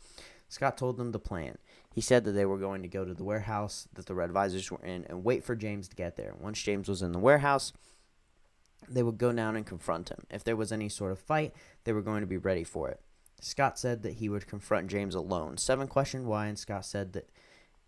Scott told them the plan. He said that they were going to go to the warehouse that the red visors were in and wait for James to get there. Once James was in the warehouse, they would go down and confront him. If there was any sort of fight, they were going to be ready for it. Scott said that he would confront James alone. Seven questioned why, and Scott said that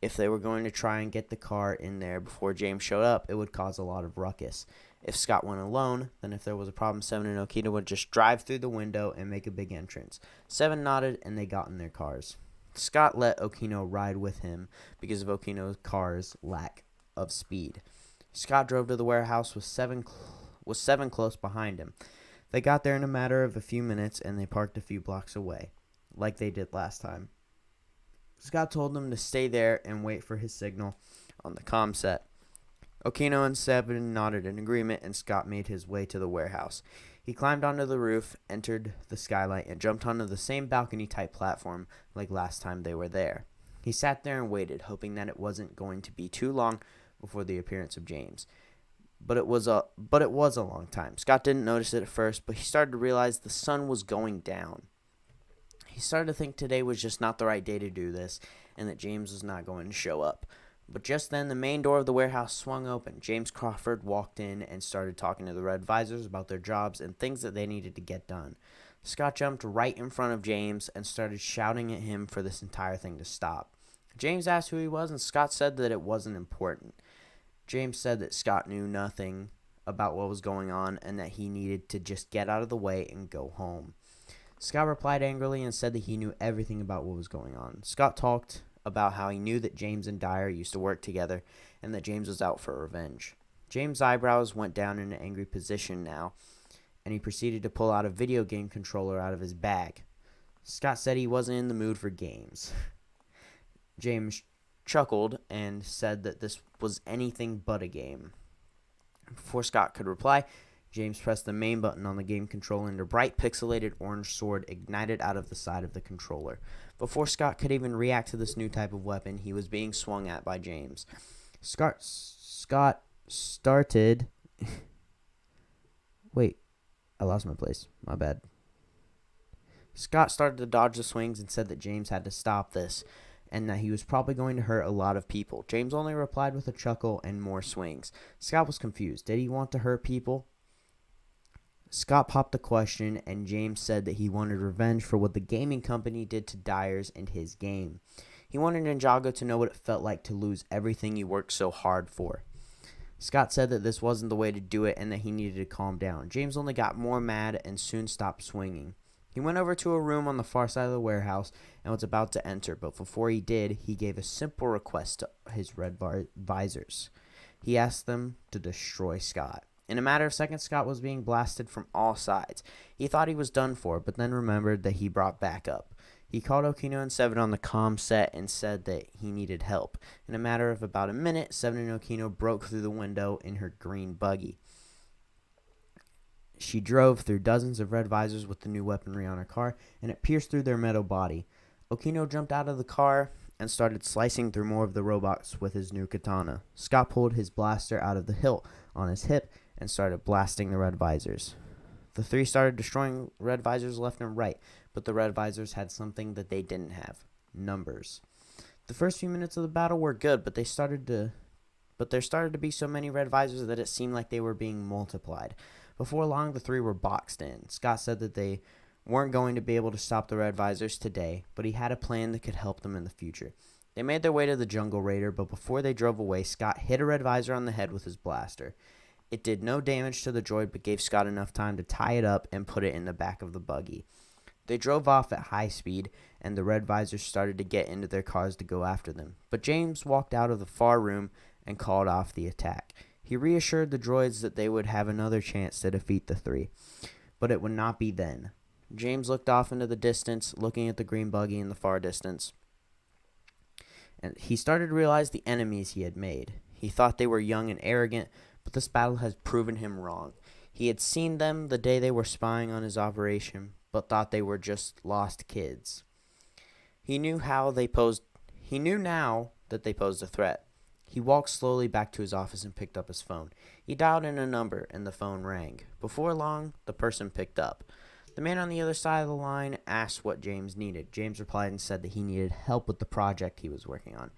if they were going to try and get the car in there before James showed up, it would cause a lot of ruckus. If Scott went alone, then if there was a problem, Seven and Okino would just drive through the window and make a big entrance. Seven nodded, and they got in their cars. Scott let Okino ride with him because of Okino's car's lack of speed. Scott drove to the warehouse with Seven close behind him. They got there in a matter of a few minutes, and they parked a few blocks away, like they did last time. Scott told them to stay there and wait for his signal on the comm set. Okino and Seven nodded in agreement, and Scott made his way to the warehouse. He climbed onto the roof, entered the skylight, and jumped onto the same balcony-type platform like last time they were there. He sat there and waited, hoping that it wasn't going to be too long before the appearance of James. But it was a long time. Scott didn't notice it at first, but he started to realize the sun was going down. He started to think today was just not the right day to do this, and that James was not going to show up. But just then, the main door of the warehouse swung open. James Crawford walked in and started talking to the Red Visors about their jobs and things that they needed to get done. Scott jumped right in front of James and started shouting at him for this entire thing to stop. James asked who he was, and Scott said that it wasn't important. James said that Scott knew nothing about what was going on and that he needed to just get out of the way and go home. Scott replied angrily and said that he knew everything about what was going on. Scott talked about how he knew that James and Dyer used to work together and that James was out for revenge. James' eyebrows went down in an angry position now, and he proceeded to pull out a video game controller out of his bag. Scott said he wasn't in the mood for games. James chuckled and said that this was anything but a game. Before Scott could reply, James pressed the main button on the game controller and a bright pixelated orange sword ignited out of the side of the controller. Before Scott could even react to this new type of weapon, he was being swung at by James. Scott started... Wait, I lost my place. My bad. Scott started to dodge the swings and said that James had to stop this, and that he was probably going to hurt a lot of people. James only replied with a chuckle and more swings. Scott was confused. Did he want to hurt people? Scott popped the question, and James said that he wanted revenge for what the gaming company did to Dyers and his game. He wanted Ninjago to know what it felt like to lose everything he worked so hard for. Scott said that this wasn't the way to do it and that he needed to calm down. James only got more mad and soon stopped swinging. He went over to a room on the far side of the warehouse and was about to enter, but before he did, he gave a simple request to his Red Visors. He asked them to destroy Scott. In a matter of seconds, Scott was being blasted from all sides. He thought he was done for, but then remembered that he brought backup. He called Okino and Seven on the comm set and said that he needed help. In a matter of about a minute, Seven and Okino broke through the window in her green buggy. She drove through dozens of Red Visors with the new weaponry on her car, and it pierced through their metal body. Okino jumped out of the car and started slicing through more of the robots with his new katana. Scott pulled his blaster out of the hilt on his hip and started blasting the Red Visors. The three started destroying Red Visors left and right, but the Red Visors had something that they didn't have: numbers. The first few minutes of the battle were good, but there started to be so many Red Visors that it seemed like they were being multiplied. Before long, the three were boxed in. Scott said that they weren't going to be able to stop the Red Visors today, but he had a plan that could help them in the future. They made their way to the Jungle Raider, but before they drove away, Scott hit a Red Visor on the head with his blaster. It did no damage to the droid, but gave Scott enough time to tie it up and put it in the back of the buggy. They drove off at high speed, and the Red Visors started to get into their cars to go after them. But James walked out of the far room and called off the attack. He reassured the droids that they would have another chance to defeat the three, but it would not be then. James looked off into the distance, looking at the green buggy in the far distance, and he started to realize the enemies he had made. He thought they were young and arrogant, but this battle has proven him wrong. He had seen them the day they were spying on his operation, but thought they were just lost kids. He knew now that they posed a threat. He walked slowly back to his office and picked up his phone. He dialed in a number, and the phone rang. Before long, the person picked up. The man on the other side of the line asked what James needed. James replied and said that he needed help with the project he was working on.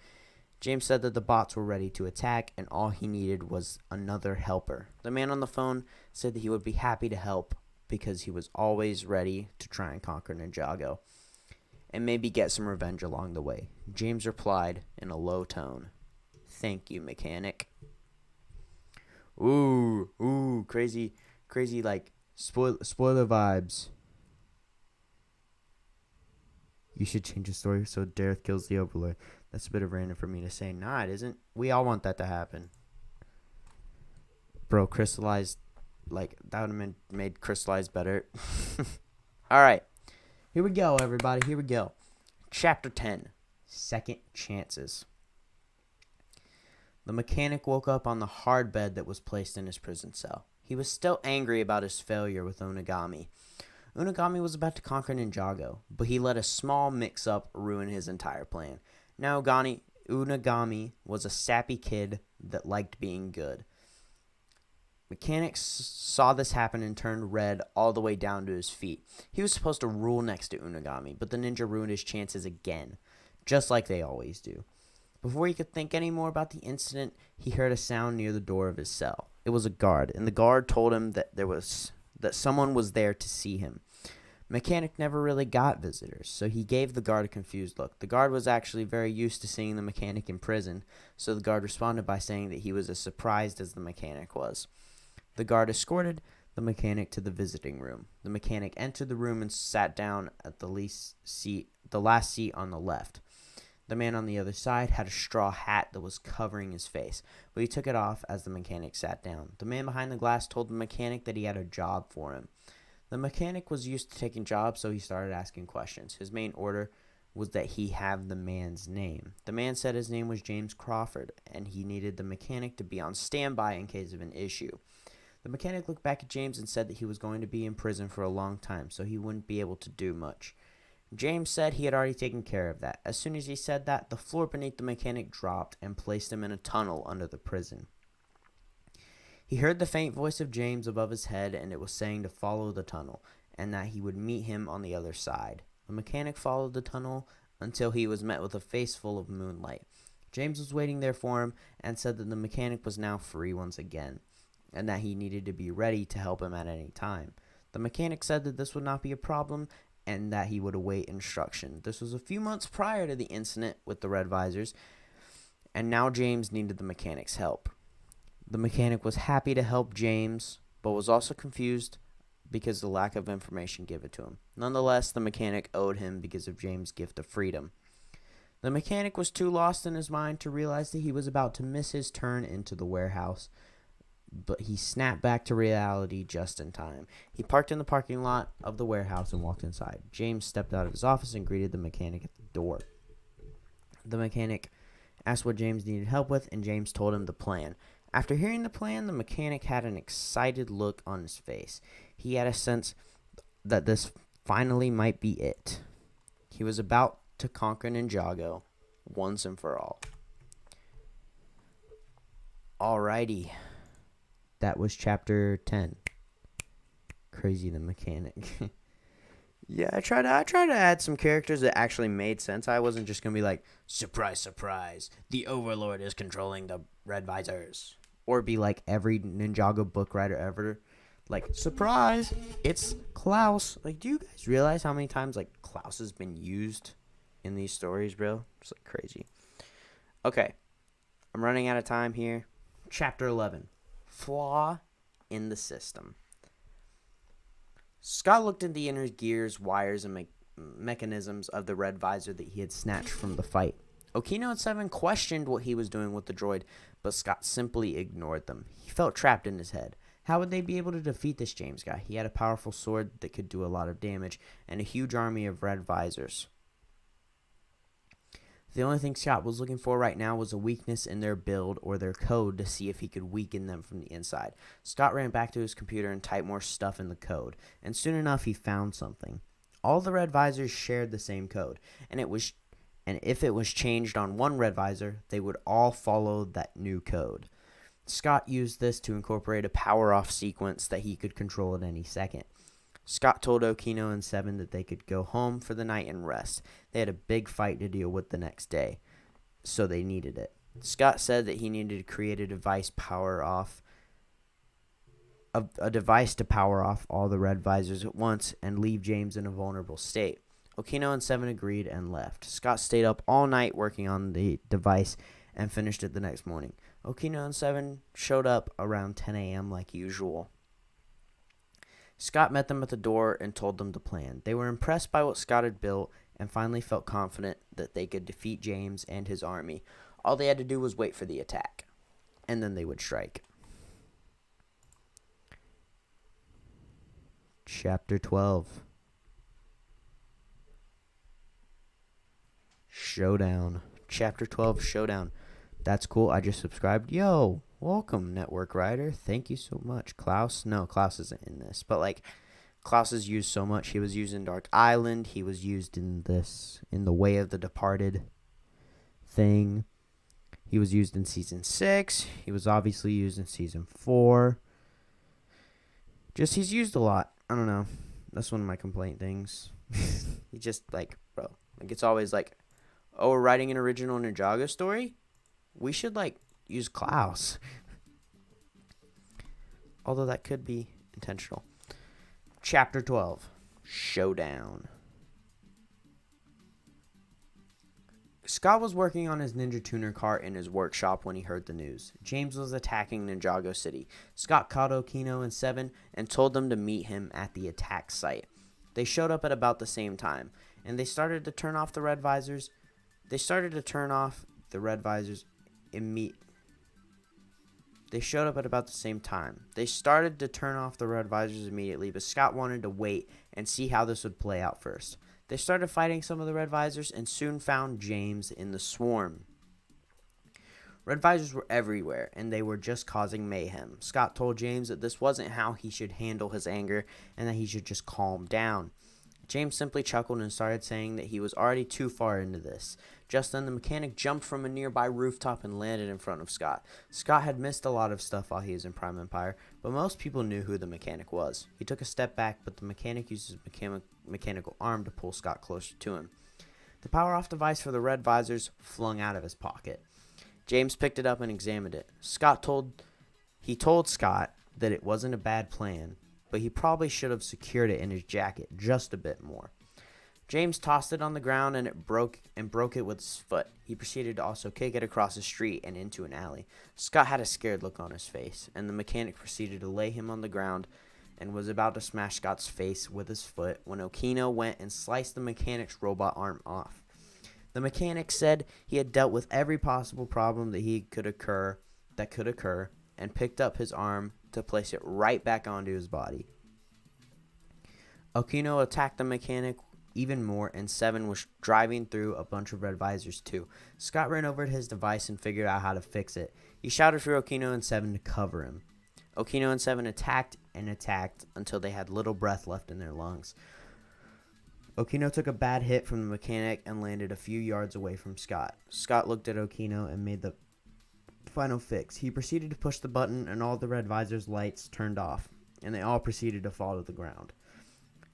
James said that the bots were ready to attack, and all he needed was another helper. The man on the phone said that he would be happy to help because he was always ready to try and conquer Ninjago and maybe get some revenge along the way. James replied in a low tone, "Thank you, mechanic." Ooh, crazy, like, spoiler vibes. You should change the story so Dareth kills the Overlord. That's a bit of random for me to say. Nah, it isn't. We all want that to happen. Bro, crystallized, like, that would have made crystallized better. Alright, here we go, everybody. Here we go. Chapter 10, Second Chances. The mechanic woke up on the hard bed that was placed in his prison cell. He was still angry about his failure with Unagami. Unagami was about to conquer Ninjago, but he let a small mix-up ruin his entire plan. Now Unagami was a sappy kid that liked being good. Mechanic saw this happen and turned red all the way down to his feet. He was supposed to rule next to Unagami, but the ninja ruined his chances again, just like they always do. Before he could think any more about the incident, he heard a sound near the door of his cell. It was a guard, and the guard told him that someone was there to see him. Mechanic never really got visitors, so he gave the guard a confused look. The guard was actually very used to seeing the mechanic in prison, so the guard responded by saying that he was as surprised as the mechanic was. The guard escorted the mechanic to the visiting room. The mechanic entered the room and sat down at the last seat on the left. The man on the other side had a straw hat that was covering his face, but he took it off as the mechanic sat down. The man behind the glass told the mechanic that he had a job for him. The mechanic was used to taking jobs, so he started asking questions. His main order was that he have the man's name. The man said his name was James Crawford, and he needed the mechanic to be on standby in case of an issue. The mechanic looked back at James and said that he was going to be in prison for a long time, so he wouldn't be able to do much. James said he had already taken care of that. As soon as he said that, the floor beneath the mechanic dropped and placed him in a tunnel under the prison. He heard the faint voice of James above his head, and it was saying to follow the tunnel, and that he would meet him on the other side. The mechanic followed the tunnel until he was met with a face full of moonlight. James was waiting there for him and said that the mechanic was now free once again, and that he needed to be ready to help him at any time. The mechanic said that this would not be a problem, and that he would await instruction. This was a few months prior to the incident with the red visors, and now James needed the mechanic's help. The mechanic was happy to help James, but was also confused because of the lack of information given to him. Nonetheless, the mechanic owed him because of James' gift of freedom. The mechanic was too lost in his mind to realize that he was about to miss his turn into the warehouse, but he snapped back to reality just in time. He parked in the parking lot of the warehouse and walked inside. James stepped out of his office and greeted the mechanic at the door. The mechanic asked what James needed help with, and James told him the plan. After hearing the plan, the mechanic had an excited look on his face. He had a sense that this finally might be it. He was about to conquer Ninjago once and for all. Alrighty. That was chapter 10. Crazy the mechanic. Yeah, I tried to add some characters that actually made sense. I wasn't just going to be like, surprise, surprise, the Overlord is controlling the red visors. Or be like every Ninjago book writer ever. Like, surprise, it's Klaus. Like, do you guys realize how many times, like, Klaus has been used in these stories, bro? It's, like, crazy. Okay, I'm running out of time here. Chapter 11, Flaw in the System. Scott looked at the inner gears, wires, and mechanisms of the red visor that he had snatched from the fight. Okino and Seven questioned what he was doing with the droid, but Scott simply ignored them. He felt trapped in his head. How would they be able to defeat this James guy? He had a powerful sword that could do a lot of damage, and a huge army of red visors. The only thing Scott was looking for right now was a weakness in their build or their code to see if he could weaken them from the inside. Scott ran back to his computer and typed more stuff in the code, and soon enough he found something. All the red visors shared the same code, and if it was changed on one red visor, they would all follow that new code. Scott used this to incorporate a power-off sequence that he could control at any second. Scott told Okino and Seven that they could go home for the night and rest. They had a big fight to deal with the next day, so they needed it. Scott said that he needed to create a device to power off all the red visors at once and leave James in a vulnerable state. Okino and Seven agreed and left. Scott stayed up all night working on the device and finished it the next morning. Okino and Seven showed up around 10 a.m. like usual. Scott met them at the door and told them the plan. They were impressed by what Scott had built and finally felt confident that they could defeat James and his army. All they had to do was wait for the attack, and then they would strike. Chapter 12. Showdown. Chapter 12, Showdown. That's cool. I just subscribed. Yo, welcome, Network Rider. Thank you so much. Klaus? No, Klaus isn't in this. But, like, Klaus is used so much. He was used in Dark Island. He was used in The Way of the Departed thing. He was used in Season 6. He was obviously used in Season 4. Just he's used a lot. I don't know. That's one of my complaint things. He just like, bro, like it's always like, oh, we're writing an original Ninjago story. We should like use Klaus. Although that could be intentional. Chapter 12, Showdown. Scott was working on his Ninja Tuner car in his workshop when he heard the news. James was attacking Ninjago City. Scott called Okino and Seven and told them to meet him at the attack site. They showed up at about the same time, and they started to turn off the red visors. They showed up at about the same time. They started to turn off the red visors immediately, but Scott wanted to wait and see how this would play out first. They started fighting some of the red visors and soon found James in the swarm. Red visors were everywhere, and they were just causing mayhem. Scott told James that this wasn't how he should handle his anger and that he should just calm down. James simply chuckled and started saying that he was already too far into this. Just then, the mechanic jumped from a nearby rooftop and landed in front of Scott. Scott had missed a lot of stuff while he was in Prime Empire, but most people knew who the mechanic was. He took a step back, but the mechanic used his mechanical arm to pull Scott closer to him. The power-off device for the red visors flung out of his pocket. James picked it up and examined it. He told Scott that it wasn't a bad plan, but he probably should have secured it in his jacket just a bit more. James tossed it on the ground and it broke it with his foot. He proceeded to also kick it across the street and into an alley. Scott had a scared look on his face, and the mechanic proceeded to lay him on the ground and was about to smash Scott's face with his foot when Okino went and sliced the mechanic's robot arm off. The mechanic said he had dealt with every possible problem that could occur, and picked up his arm to place it right back onto his body. Okino attacked the mechanic even more, and Seven was driving through a bunch of red visors too. Scott ran over to his device and figured out how to fix it. He shouted for Okino and Seven to cover him. Okino and Seven attacked and attacked until they had little breath left in their lungs. Okino took a bad hit from the mechanic and landed a few yards away from Scott. Scott looked at Okino and made the final fix. He proceeded to push the button and all the red visors' lights turned off, and they all proceeded to fall to the ground.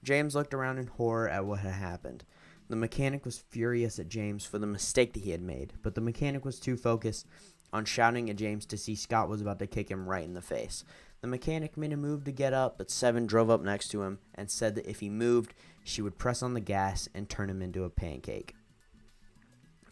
James looked around in horror at what had happened. The mechanic was furious at James for the mistake that he had made, but the mechanic was too focused on shouting at James to see Scott was about to kick him right in the face. The mechanic made a move to get up, but Seven drove up next to him and said that if he moved, she would press on the gas and turn him into a pancake.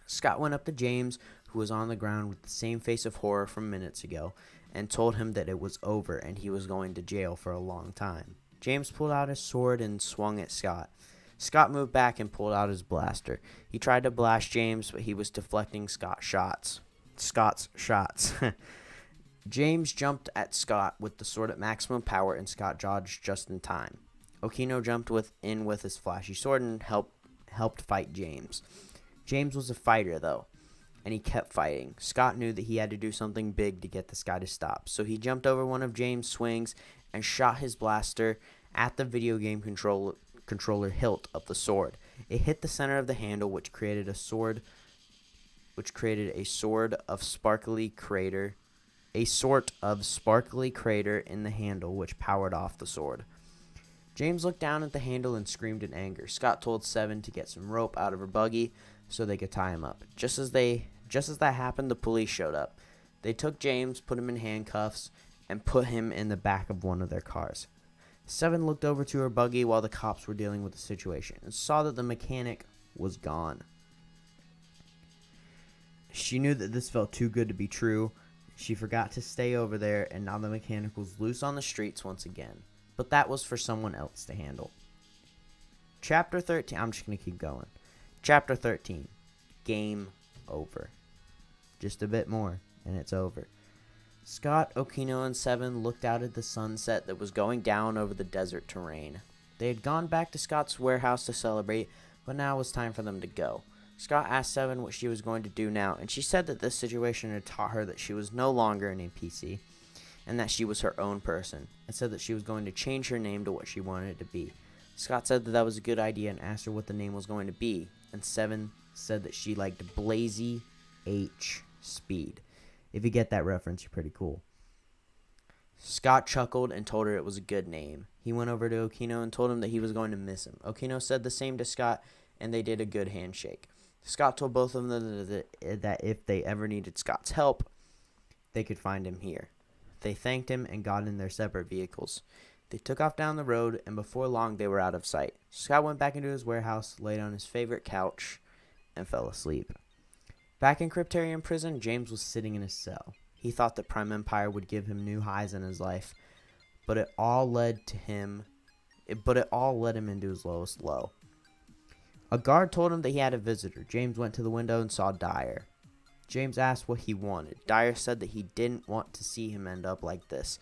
Scott went up to James, who was on the ground with the same face of horror from minutes ago, and told him that it was over and he was going to jail for a long time. James pulled out his sword and swung at Scott. Scott moved back and pulled out his blaster. He tried to blast James, but he was deflecting Scott's shots. James jumped at Scott with the sword at maximum power, and Scott dodged just in time. Okino jumped in with his flashy sword and helped fight James. James was a fighter, though, and he kept fighting. Scott knew that he had to do something big to get this guy to stop, so he jumped over one of James' swings and shot his blaster at the video game controller hilt of the sword. It hit the center of the handle, which created a sort of sparkly crater in the handle, which powered off the sword. James looked down at the handle and screamed in anger. Scott told Seven to get some rope out of her buggy so they could tie him up. Just as that happened, the police showed up. They took James, put him in handcuffs, and put him in the back of one of their cars. Seven looked over to her buggy while the cops were dealing with the situation and saw that the mechanic was gone. She knew that this felt too good to be true. She forgot to stay over there, and now the mechanic was loose on the streets once again. But that was for someone else to handle. Chapter 13. I'm just going to keep going. Chapter 13. Game over. Just a bit more, and it's over. Scott, Okino, and Seven looked out at the sunset that was going down over the desert terrain. They had gone back to Scott's warehouse to celebrate, but now it was time for them to go. Scott asked Seven what she was going to do now, and she said that this situation had taught her that she was no longer an NPC, and that she was her own person, and said that she was going to change her name to what she wanted it to be. Scott said that was a good idea and asked her what the name was going to be, and Seven said that she liked Blazy H. Speed. If you get that reference, you're pretty cool. Scott chuckled and told her it was a good name. He went over to Okino and told him that he was going to miss him. Okino said the same to Scott, and they did a good handshake. Scott told both of them that if they ever needed Scott's help, they could find him here. They thanked him and got in their separate vehicles. They took off down the road, and before long they were out of sight. Scott went back into his warehouse, laid on his favorite couch, and fell asleep. Back in Cryptarium prison, James was sitting in his cell. He thought that Prime Empire would give him new highs in his life, but it all led him into his lowest low. A guard told him that he had a visitor. James went to the window and saw Dyer. James asked what he wanted. Dyer said that he didn't want to see him end up like this,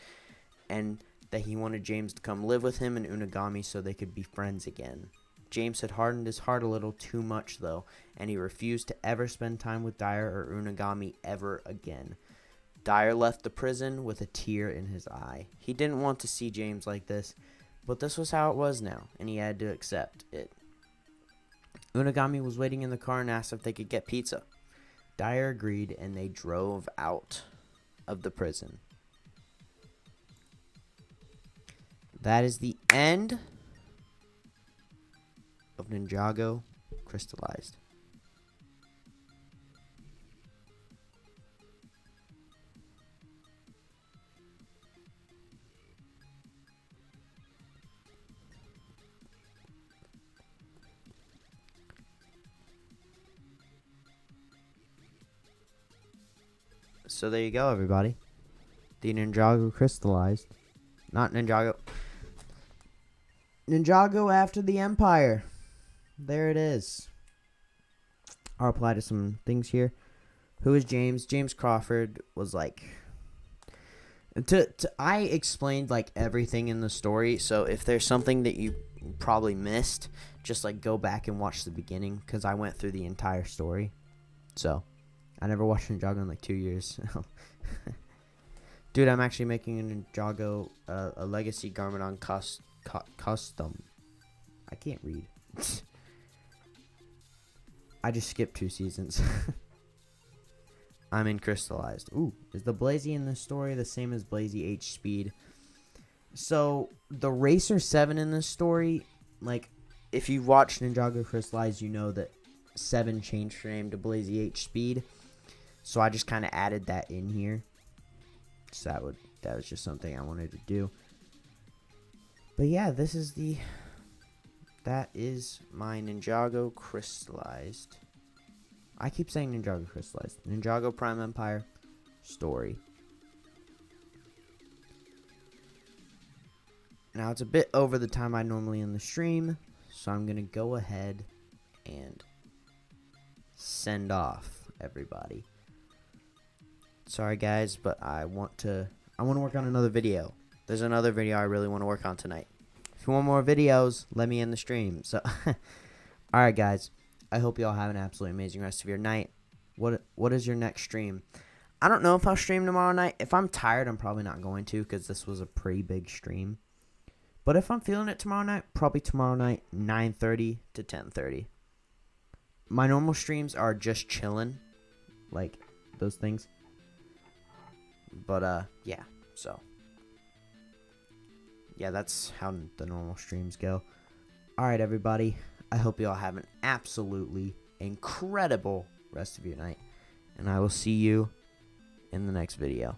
and that he wanted James to come live with him in Unagami so they could be friends again. James had hardened his heart a little too much, though, and he refused to ever spend time with Dyer or Unagami ever again. Dyer left the prison with a tear in his eye. He didn't want to see James like this, but this was how it was now, and he had to accept it. Unagami was waiting in the car and asked if they could get pizza. Dyer agreed, and they drove out of the prison. That is the end of Ninjago Crystallized. So there you go, everybody. The Ninjago Crystallized. Not Ninjago. Ninjago After the Empire. There it is. I'll apply to some things here. Who is James? James Crawford was like... I explained like everything in the story, so if there's something that you probably missed, just like go back and watch the beginning, because I went through the entire story. So, I never watched Ninjago in like 2 years. Dude, I'm actually making a Ninjago, a legacy garment on custom. I can't read. I just skipped 2 seasons. I'm in Crystallized. Ooh, is the Blazy in this story the same as Blazy H Speed? So, the Racer 7 in this story, like, if you've watched Ninjago Crystallized, you know that 7 changed her name to Blazy H Speed. So, I just kind of added that in here. So, that was just something I wanted to do. But yeah, that is my Ninjago Crystallized. I keep saying Ninjago Crystallized. Ninjago Prime Empire story. Now, it's a bit over the time I normally end the stream, so I'm going to go ahead and send off everybody. Sorry, guys, but I want to work on another video. There's another video I really want to work on tonight. If you want more videos, let me end the stream. So, alright, guys. I hope you all have an absolutely amazing rest of your night. What is your next stream? I don't know if I'll stream tomorrow night. If I'm tired, I'm probably not going to, because this was a pretty big stream. But if I'm feeling it tomorrow night, probably tomorrow night, 9:30 to 10:30. My normal streams are just chilling, like those things. But, yeah, so. Yeah, that's how the normal streams go. Alright, everybody. I hope you all have an absolutely incredible rest of your night. And I will see you in the next video.